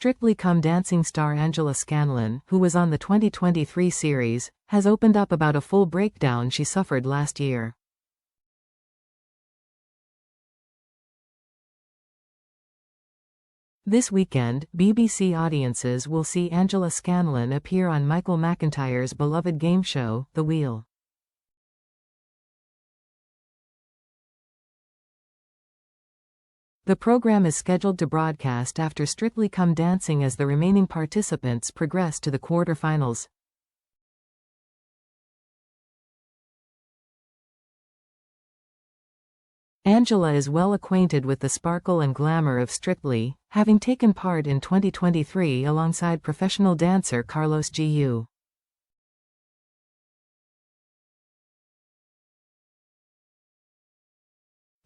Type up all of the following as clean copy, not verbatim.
Strictly Come Dancing star Angela Scanlon, who was on the 2023 series, has opened up about a full breakdown she suffered last year. This weekend, BBC audiences will see Angela Scanlon appear on Michael McIntyre's beloved game show, The Wheel. The program is scheduled to broadcast after Strictly Come Dancing as the remaining participants progress to the quarter-finals. Angela is well acquainted with the sparkle and glamour of Strictly, having taken part in 2023 alongside professional dancer Carlos Gu.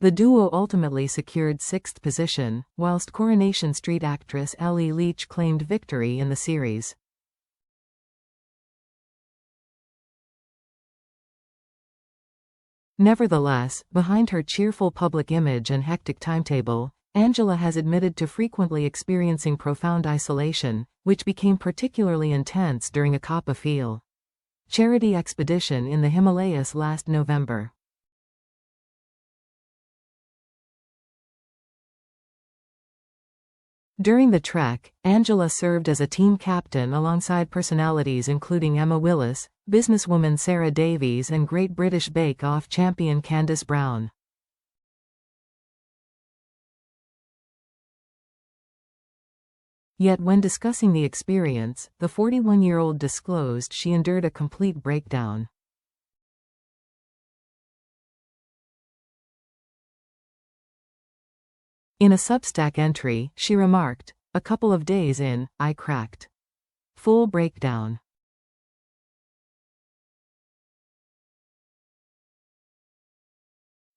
The duo ultimately secured 6th position, whilst Coronation Street actress Ellie Leach claimed victory in the series. Nevertheless, behind her cheerful public image and hectic timetable, Angela has admitted to frequently experiencing profound isolation, which became particularly intense during a Kappa Feel charity expedition in the Himalayas last November. During the trek, Angela served as a team captain alongside personalities including Emma Willis, businesswoman Sarah Davies and Great British Bake Off champion Candice Brown. Yet when discussing the experience, the 41-year-old disclosed she endured a complete breakdown. In a Substack entry, she remarked, "A couple of days in, I cracked. Full breakdown.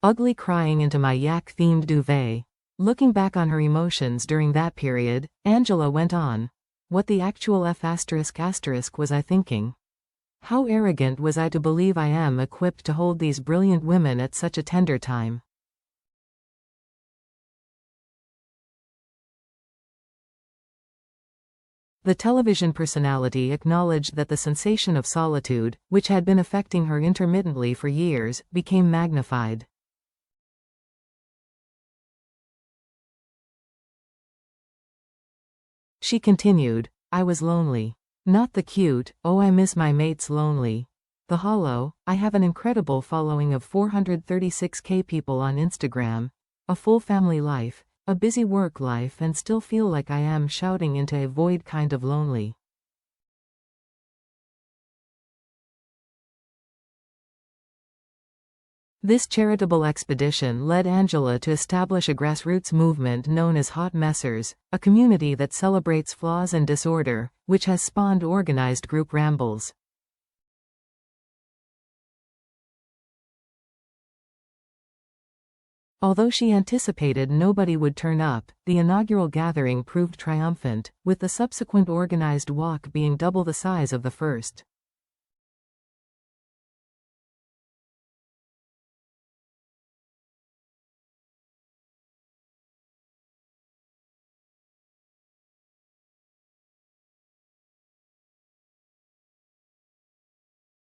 Ugly crying into my yak-themed duvet." Looking back on her emotions during that period, Angela went on, "What the actual F*** was I thinking? How arrogant was I to believe I am equipped to hold these brilliant women at such a tender time?" The television personality acknowledged that the sensation of solitude, which had been affecting her intermittently for years, became magnified. She continued, "I was lonely. Not the cute, oh I miss my mates lonely. The hollow. I have an incredible following of 436k people on Instagram, a full family life, a busy work life and still feel like I am shouting into a void kind of lonely." This charitable expedition led Angela to establish a grassroots movement known as Hot Messers, a community that celebrates flaws and disorder, which has spawned organized group rambles. Although she anticipated nobody would turn up, the inaugural gathering proved triumphant, with the subsequent organized walk being double the size of the first.